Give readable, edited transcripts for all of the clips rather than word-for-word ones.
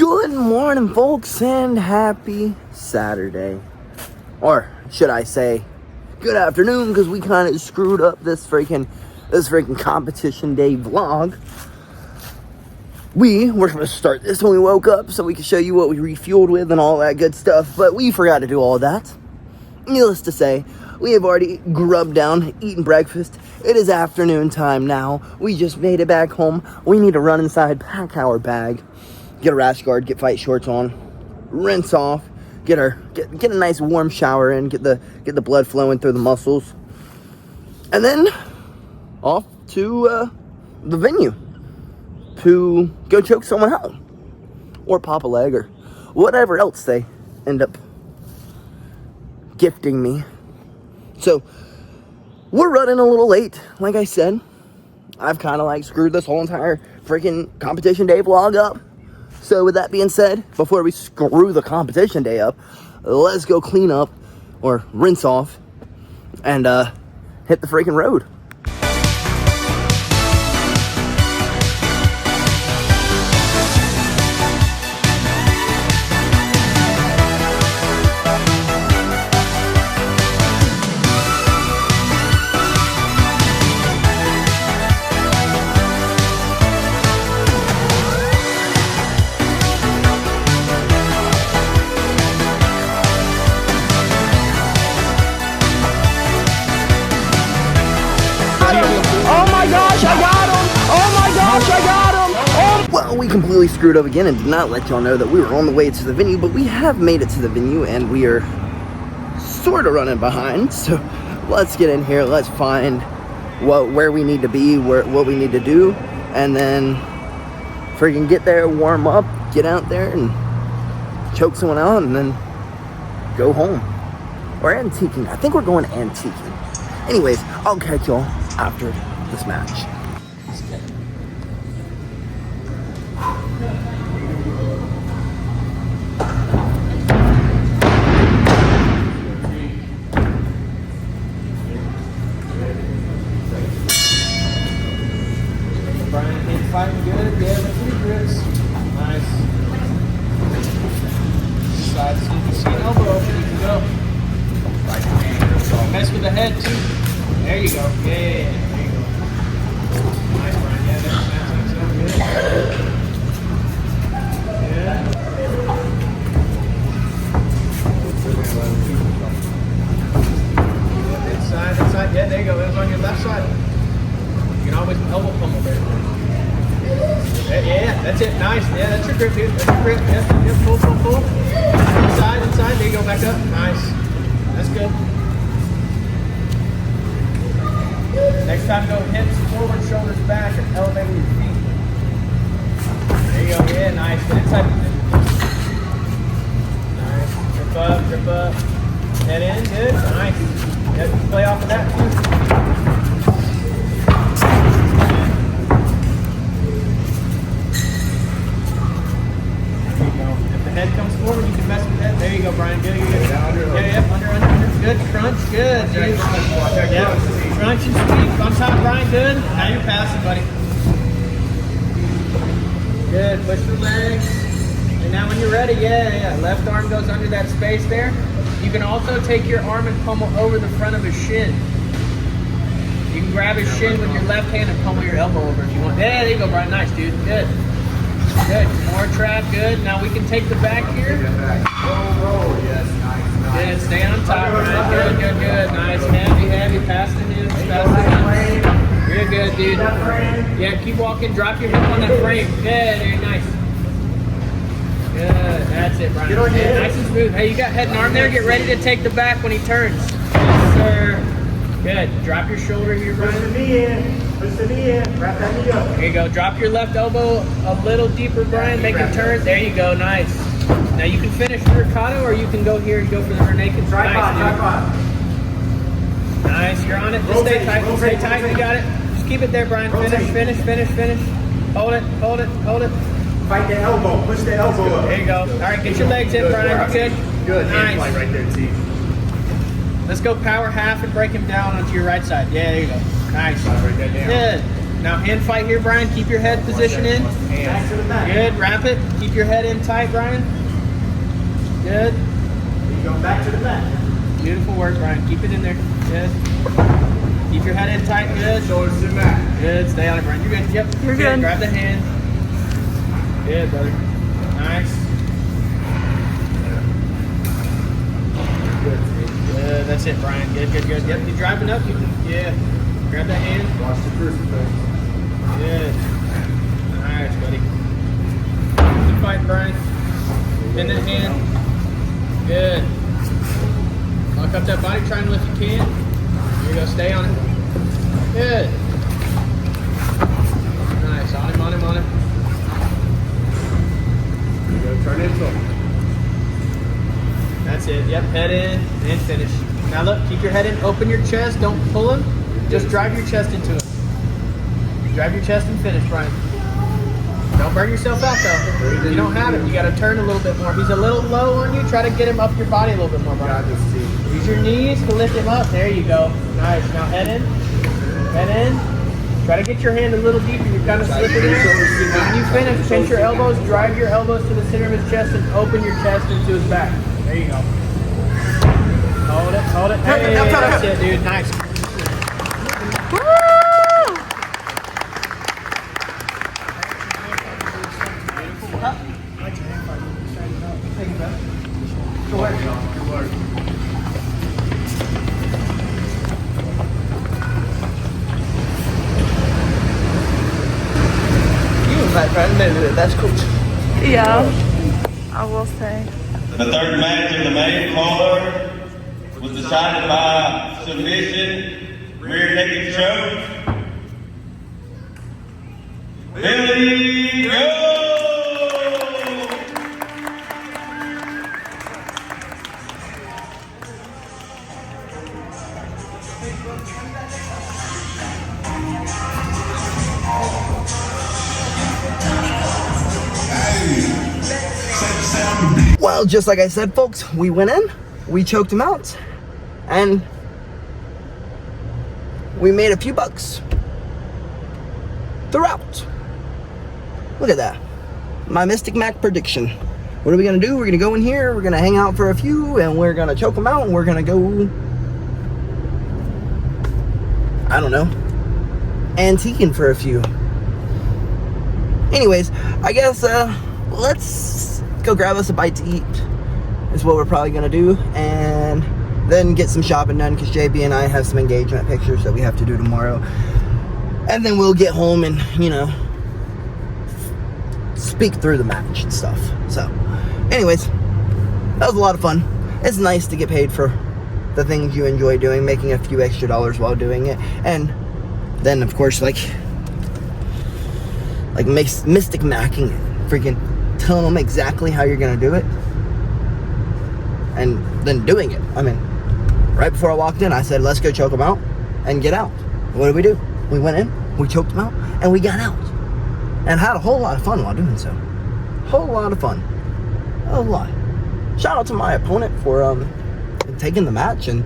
Good morning, folks, and happy Saturday. Or should I say, good afternoon, because we kind of screwed up this freaking competition day vlog. We were going to start this when we woke up so we could show you what we refueled with and all that good stuff, but we forgot to do all that. Needless to say, we have already grubbed down, eaten breakfast. It is afternoon time now. We just made it back home. We need to run inside, pack our bag, get a rash guard, get fight shorts on, rinse off, get a nice warm shower in, get the blood flowing through the muscles, and then off to the venue to go choke someone out or pop a leg or whatever else they end up gifting me. So we're running a little late, like I said. I've kind of screwed this whole entire freaking competition day vlog up. So with that being said, before we screw the competition day up, let's go clean up or rinse off and hit the freaking road. Well, we completely screwed up again and did not let y'all know that we were on the way to the venue, but we have made it to the venue and we are sort of running behind. So let's get in here, let's find where we need to be, what we need to do, and then freaking get there, warm up, get out there and choke someone out and then go home. Or antiquing. I think we're going antiquing. Anyways, I'll catch y'all after this match. Brian, hands fighting good. Yeah, the three grips. Nice. Side so you can see an elbow open. You can go. Mess with the head too. There you go. Yeah. There you go. Nice, Brian. Yeah, that's so good. Yeah. Inside. Yeah, there you go. It was on your left side. You can always elbow pummel there. Yeah, that's it. Nice. Yeah, that's your grip, dude. That's your grip. Yep. Pull. Inside. There you go. Back up. Nice. That's good. Next time, go hips forward, shoulders back, and elevate your feet. There you go. Yeah, nice. Get inside. Nice. Grip up. Head in. Good. Nice. Yep. Play off of that too. Head comes forward, you can mess with that. There you go, Brian. Good. Yeah, under. Good. Crunch. Good. Yeah. Crunch and sweep. On top, Brian. Good. Now you're passing, buddy. Good. Push the legs. And now when you're ready, yeah. Left arm goes under that space there. You can also take your arm and pummel over the front of his shin. You can grab his shin with your left hand and pummel your elbow over if you want. Yeah, there you go, Brian. Nice, dude. Good. More trap, good. Now we can take the back here. Roll, yes, nice. Good, stay on top, Brian. Good. Nice, heavy, past the hips, You're good, dude. Yeah, keep walking, drop your hip on that frame. Good, very nice. Good, that's it, Brian. Nice and smooth. Hey, you got head and arm there. Get ready to take the back when he turns. Yes, sir. Good. Drop your shoulder here, Brian. Push the knee in. Wrap that knee up. There you go. Drop your left elbow a little deeper, Brian. Make it turn. There you go. Nice. Now you can finish the ricotta, or you can go here and go for the rear naked. Tripod. Nice. You're on it. Just stay tight. Stay tight. You got it. Just keep it there, Brian. Finish. Hold it. Fight the elbow. Push the elbow up. There you go. All right. Get your legs in, Brian. You good? Good. Nice. Right there, T. Let's go power half and break him down onto your right side. Yeah, there you go. Nice. Break that down. Good. Now hand fight here, Brian. Keep your head position in. Back to the back. Good. Wrap it. Keep your head in tight, Brian. Good. There you go. Back to the back. Beautiful work, Brian. Keep it in there. Good. Keep your head in tight. Good. Shoulders to the mat. Good. Stay on it, Brian. You're good. Yep. You're good. Grab the hand. Good, brother. Nice. Good. That's it, Brian. Good, good, good. Yep. You're driving up. Yeah. Grab that hand. Watch the crucifix. Good. Nice, buddy. Keep fighting, Brian. Pin that hand. Good. Lock up that body triangle if you can. Here you go. Stay on it. Good. Nice. On him, on him, on him. There you go. Turn into him. That's it. Yep. Head in and finish. Now look, keep your head in. Open your chest. Don't pull him. Just drive your chest into it. Drive your chest and finish, Brian. Don't burn yourself out though. You don't have it. You got to turn a little bit more. He's a little low on you. Try to get him up your body a little bit more, Brian. Use your knees to lift him up. There you go. Nice. Now head in. Head in. Try to get your hand a little deeper. You're kind of slipping there. When you finish, pinch your elbows. Drive your elbows to the center of his chest and open your chest into his back. There you go. Hold it. Hold it. Hey, that's it, dude. Nice. My friend, maybe the best coach. Yeah, I will say. The third match of the main card was decided by submission, rear naked choke. BillyGoat! Well, just like I said, folks, we went in, we choked him out, and we made a few bucks throughout. Look at that. My Mystic Mac prediction. What are we going to do? We're going to go in here, we're going to hang out for a few, and we're going to choke him out, and we're going to go, I don't know, antiquing for a few. Anyways, I guess, let's go grab us a bite to eat is what we're probably gonna do, and then get some shopping done because JB and I have some engagement pictures that we have to do tomorrow, and then we'll get home and, you know, speak through the match and stuff. So anyways, that was a lot of fun. It's nice to get paid for the things you enjoy doing, making a few extra dollars while doing it, and then of course like Mystic Macking it, freaking telling them exactly how you're gonna do it, and then doing it. I mean, right before I walked in, I said, let's go choke them out and get out. What did we do? We went in, we choked them out, and we got out, and had a whole lot of fun while doing so. Whole lot of fun. A lot. Shout out to my opponent for taking the match, and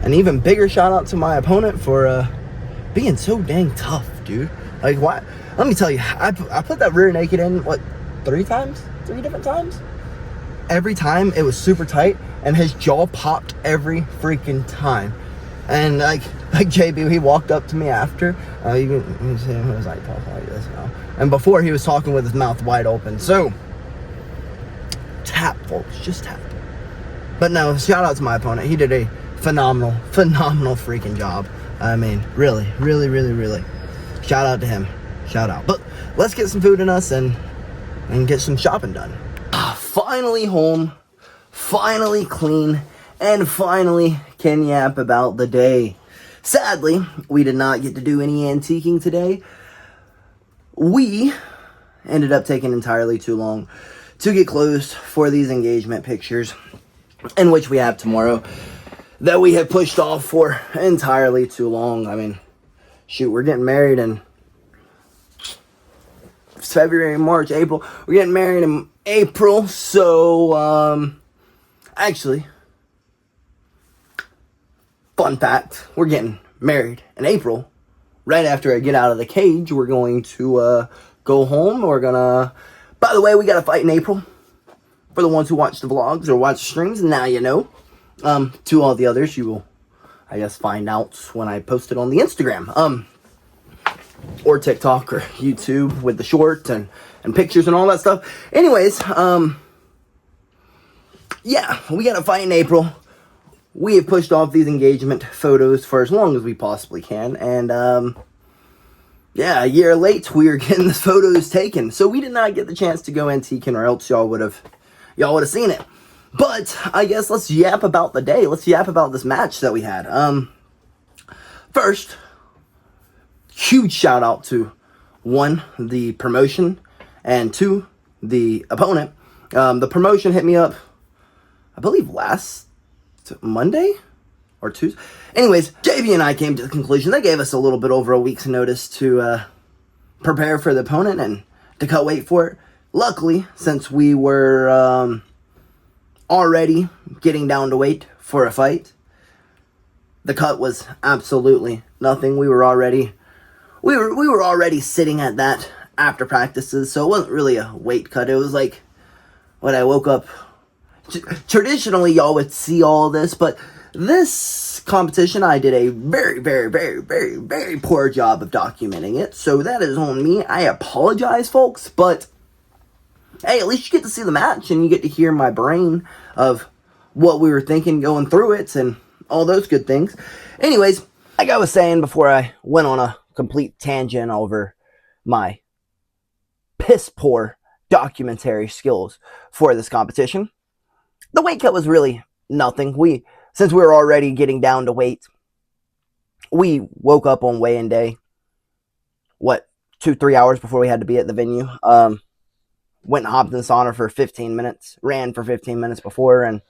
an even bigger shout out to my opponent for being so dang tough, dude. Like, why? Let me tell you, I put that rear naked in, what, 3 times? 3 different times? Every time it was super tight, and his jaw popped every freaking time. And like JB, he walked up to me after. You can see him, he was like talking like this now. And before, he was talking with his mouth wide open. So, tap, folks, just tap. But no, shout out to my opponent. He did a phenomenal freaking job. I mean, really. Shout out to him. Shout out. But let's get some food in us and get some shopping done. Finally home, finally clean, and finally can yap about the day. Sadly, we did not get to do any antiquing today. We ended up taking entirely too long to get closed for these engagement pictures, in which we have tomorrow, that we have pushed off for entirely too long. I mean, shoot, we're getting married in February, March, April. We're getting married in April, so, actually, fun fact, we're getting married in April right after I get out of the cage, we're going to go home. We're gonna. By the way, we got a fight in April. For the ones who watch the vlogs or watch the streams, now you know. To all the others, you will, I guess, find out when I post it on the Instagram, or TikTok or YouTube with the short and pictures and all that stuff. Anyways, yeah, we got a fight in April. We have pushed off these engagement photos for as long as we possibly can, and yeah, a year late, we are getting the photos taken. So we did not get the chance to go antiquing, or else y'all would have seen it. But I guess let's yap about the day. Let's yap about this match that we had. First, huge shout out to one, the promotion, and two, the opponent. The promotion hit me up, I believe last Monday or Tuesday. Anyways, JB and I came to the conclusion they gave us a little bit over a week's notice to prepare for the opponent and to cut weight for it. Luckily, since we were already getting down to weight for a fight, the cut was absolutely nothing. We were already sitting at that after practices, so it wasn't really a weight cut. It was like when I woke up. Traditionally, y'all would see all this, but this competition, I did a very, very, very, very, very poor job of documenting it, so that is on me. I apologize, folks, but hey, at least you get to see the match, and you get to hear my brain of what we were thinking going through it, and all those good things. Anyways, like I was saying before I went on a complete tangent over my piss-poor documentary skills for this competition, the weight cut was really nothing. Since we were already getting down to weight, we woke up on weigh-in day, 2-3 hours before we had to be at the venue. Went and hopped in the sauna for 15 minutes, ran for 15 minutes before, and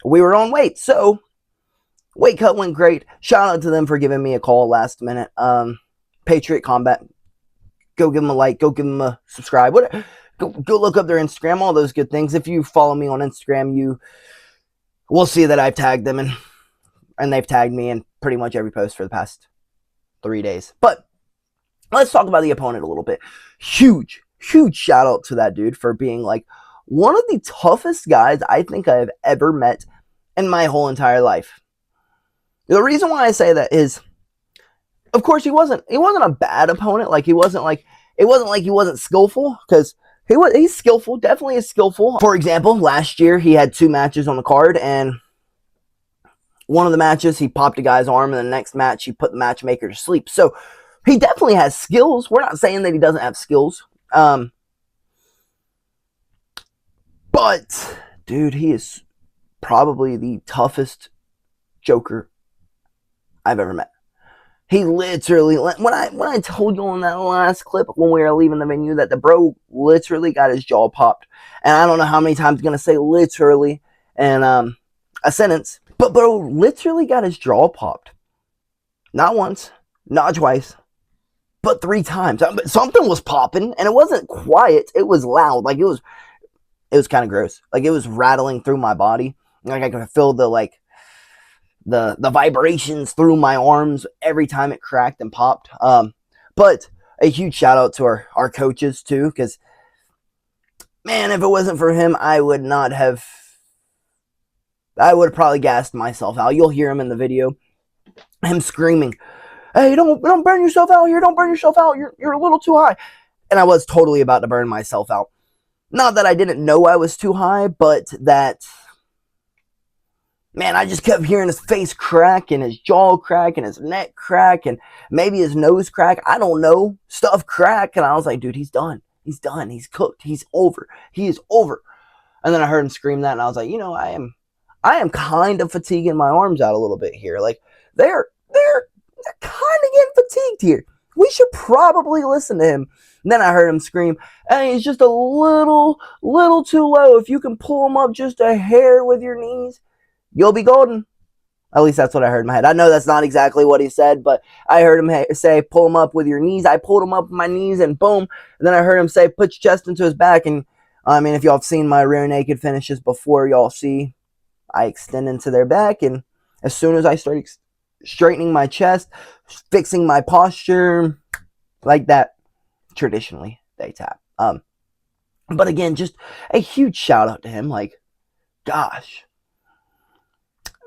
we were on weight. So, weight cut went great. Shout out to them for giving me a call last minute. Patriot Combat, go give them a like, go give them a subscribe. Go look up their Instagram, all those good things. If you follow me on Instagram, you will see that I've tagged them, and they've tagged me in pretty much every post for the past 3 days. But let's talk about the opponent a little bit. Huge shout out to that dude for being like one of the toughest guys I think I've ever met in my whole entire life. The reason why I say that is, of course, he wasn't a bad opponent. Like, it wasn't like he wasn't skillful, because he's skillful, definitely is skillful. For example, last year he had 2 matches on the card, and one of the matches he popped a guy's arm, and the next match he put the matchmaker to sleep. So he definitely has skills. We're not saying that he doesn't have skills. But dude, he is probably the toughest joker I've ever met. He literally, when I told you on that last clip when we were leaving the venue that the bro literally got his jaw popped, and I don't know how many times I'm gonna say literally in a sentence, but bro literally got his jaw popped. Not once, not twice, but 3 times. Something was popping, and it wasn't quiet. It was loud. Like, it was kind of gross. Like, it was rattling through my body. Like, I could feel the vibrations through my arms every time it cracked and popped. But a huge shout out to our coaches too, because man, if it wasn't for him, I would have probably gassed myself out. You'll hear him in the video, him screaming, "Hey, don't burn yourself out here! Don't burn yourself out! You're a little too high." And I was totally about to burn myself out. Not that I didn't know I was too high, but that, man, I just kept hearing his face crack, and his jaw crack, and his neck crack, and maybe his nose crack. I don't know. Stuff crack. And I was like, dude, he's done. He's done. He's cooked. He's over. He is over. And then I heard him scream that, and I was like, I am kind of fatiguing my arms out a little bit here. Like, they're kind of getting fatigued here. We should probably listen to him. And then I heard him scream, "Hey, he's just a little too low. If you can pull him up just a hair with your knees, you'll be golden." At least that's what I heard in my head. I know that's not exactly what he said, but I heard him say, "Pull him up with your knees." I pulled him up with my knees, and boom. And then I heard him say, "Put your chest into his back." And I mean, if y'all have seen my rear naked finishes before, y'all see I extend into their back. And as soon as I start straightening my chest, fixing my posture, like that. Traditionally, they tap. But again, just a huge shout out to him. Like, gosh,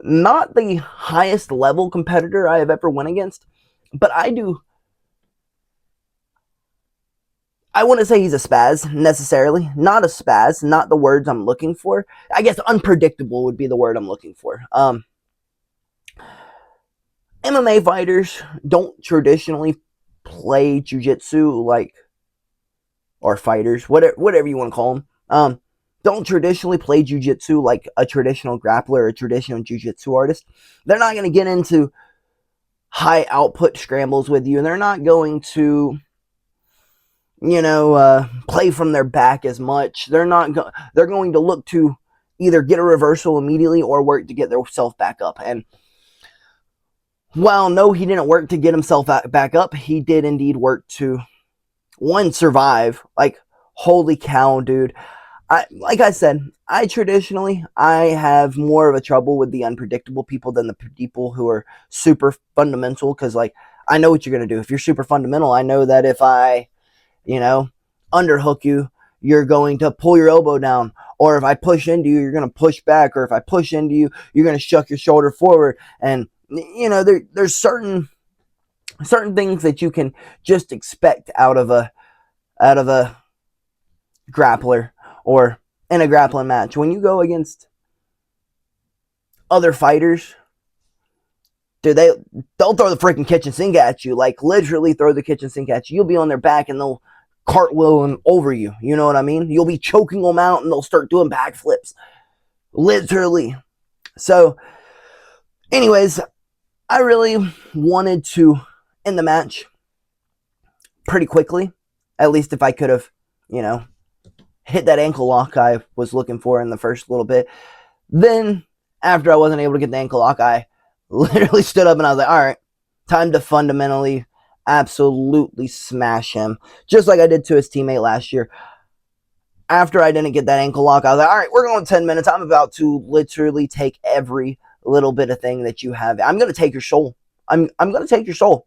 not the highest level competitor I have ever went against, but I wouldn't say he's a spaz necessarily. Not a spaz, not the words I'm looking for. I guess unpredictable would be the word I'm looking for. MMA fighters don't traditionally play jiu-jitsu like, or fighters, whatever you want to call them, don't traditionally play jiu-jitsu like a traditional grappler or a traditional jiu-jitsu artist. They're not going to get into high output scrambles with you, and they're not going to, play from their back as much. They're going to look to either get a reversal immediately or work to get themselves back up. And while no, he didn't work to get himself back up, he did indeed work to, one, survive. Like, holy cow, dude. Like I said, I have more of a trouble with the unpredictable people than the people who are super fundamental, because, like, I know what you're going to do. If you're super fundamental, I know that if I, underhook you, you're going to pull your elbow down. Or if I push into you, you're going to push back. Or if I push into you, you're going to shuck your shoulder forward. And, there's certain things that you can just expect out of a grappler or in a grappling match. When you go against other fighters, dude, they'll throw the freaking kitchen sink at you. Like, literally throw the kitchen sink at you. You'll be on their back and they'll cartwheel over you. You know what I mean? You'll be choking them out and they'll start doing backflips. Literally. So, anyways, I really wanted to end the match pretty quickly. At least if I could have, hit that ankle lock I was looking for in the first little bit. Then, after I wasn't able to get the ankle lock, I literally stood up and I was like, all right, time to fundamentally, absolutely smash him. Just like I did to his teammate last year. After I didn't get that ankle lock, I was like, all right, we're going 10 minutes. I'm about to literally take every little bit of thing that you have. I'm going to take your soul. I'm going to take your soul.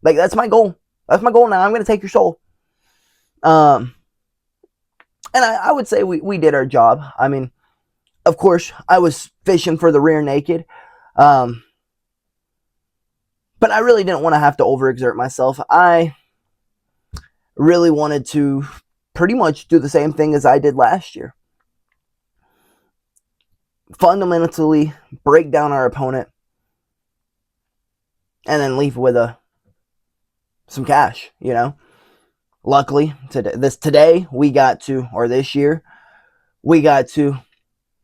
Like, that's my goal. That's my goal now. I'm going to take your soul. And I would say we did our job. I mean, of course, I was fishing for the rear naked. But I really didn't want to have to overexert myself. I really wanted to pretty much do the same thing as I did last year. Fundamentally break down our opponent and then leave with some cash, Luckily, this year, we got to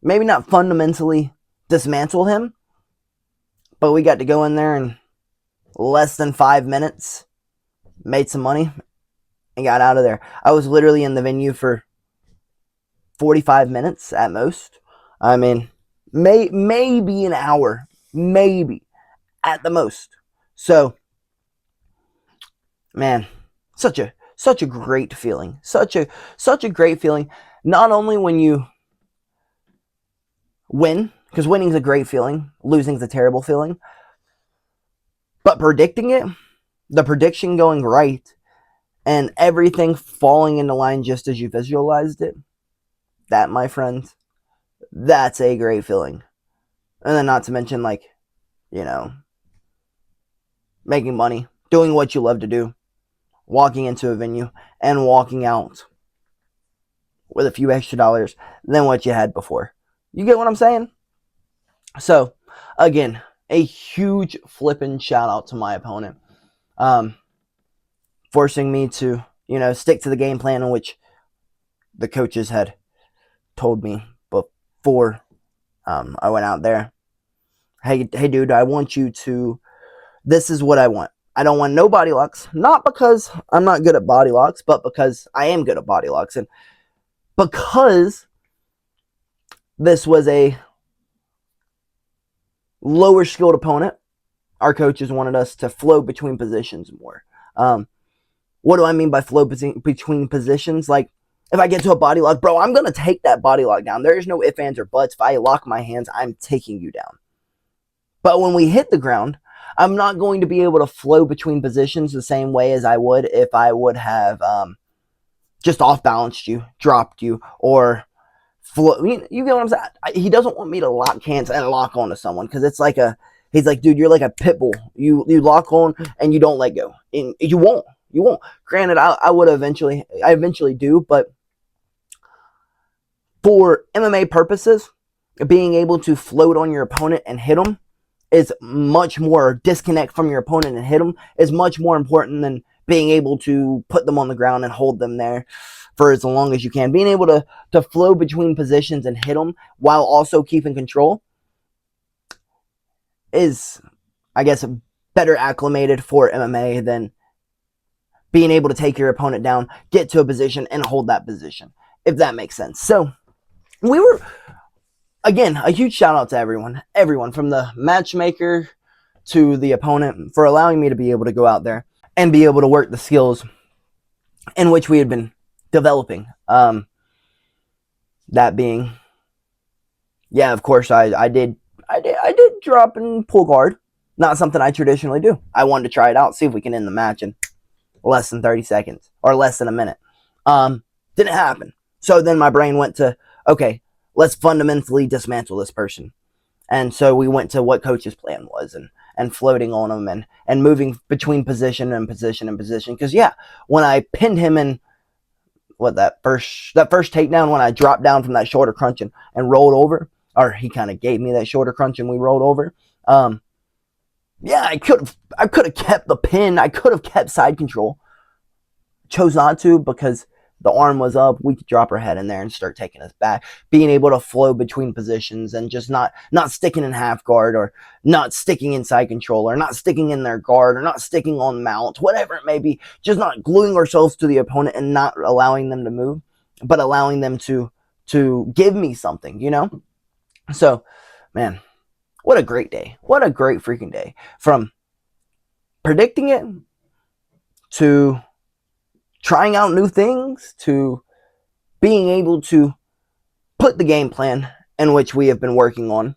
maybe not fundamentally dismantle him, but we got to go in there in less than 5 minutes, made some money, and got out of there. I was literally in the venue for 45 minutes at most. I mean, maybe an hour, maybe at the most. So, man, such a great feeling. Such a great feeling. Not only when you win, because winning's a great feeling, losing's a terrible feeling, but predicting it, the prediction going right, and everything falling into line just as you visualized it, that, my friends, that's a great feeling. And then not to mention, like, making money, doing what you love to do, walking into a venue and walking out with a few extra dollars than what you had before. You get what I'm saying? So, again, a huge flipping shout out to my opponent. Forcing me to, stick to the game plan in which the coaches had told me before I went out there. Hey, dude, I want you to, this is what I want. I don't want no body locks. Not because I'm not good at body locks, but because I am good at body locks. And because this was a lower skilled opponent, our coaches wanted us to flow between positions more. What do I mean by flow between positions? Like, if I get to a body lock, bro, I'm going to take that body lock down. There is no ifs, ands, or buts. If I lock my hands, I'm taking you down. But when we hit the ground, I'm not going to be able to flow between positions the same way as I would if I would have just off balanced you, dropped you, or flow. You get what I'm saying? He doesn't want me to lock hands and lock onto someone because it's like he's like, dude, you're like a pit bull. You lock on and you don't let go. And you won't. You won't. Granted, I would eventually. I eventually do, but for MMA purposes, being able to float on your opponent and hit them is much more, disconnect from your opponent and hit them is much more important than being able to put them on the ground and hold them there for as long as you can. Being able to flow between positions and hit them while also keeping control is, I guess, better acclimated for MMA than being able to take your opponent down, get to a position, and hold that position, if that makes sense. So we were, again, a huge shout out to everyone from the matchmaker to the opponent for allowing me to be able to go out there and be able to work the skills in which we had been developing. That being, yeah, of course, I did drop and pull guard. Not something I traditionally do. I wanted to try it out, see if we can end the match in less than 30 seconds or less than a minute. Didn't happen. So then my brain went to, okay, let's fundamentally dismantle this person. And so we went to what coach's plan was and floating on him and moving between position and position and position. Because, yeah, when I pinned him in that first takedown, when I dropped down from that shoulder crunch and rolled over, or he kind of gave me that shoulder crunch and we rolled over, yeah, I could have kept the pin. I could have kept side control. Chose not to because the arm was up. We could drop our head in there and start taking us back. Being able to flow between positions and just not sticking in half guard or not sticking in side control or not sticking in their guard or not sticking on mount, whatever it may be. Just not gluing ourselves to the opponent and not allowing them to move, but allowing them to give me something, you know? So, man, what a great day. What a great freaking day. From predicting it to trying out new things to being able to put the game plan in which we have been working on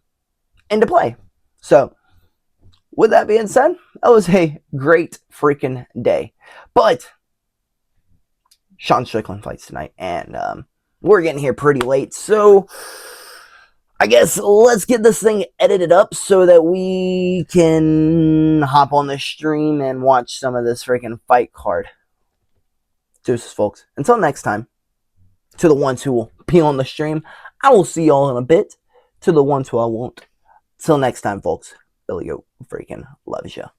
into play. So, with that being said, that was a great freaking day. But Sean Strickland fights tonight, and we're getting here pretty late, so I guess let's get this thing edited up so that we can hop on the stream and watch some of this freaking fight card. Deuces, folks. Until next time, to the ones who will be on the stream, I will see y'all in a bit. To the ones who I won't. Till next time, folks. BillyGoat freaking loves ya.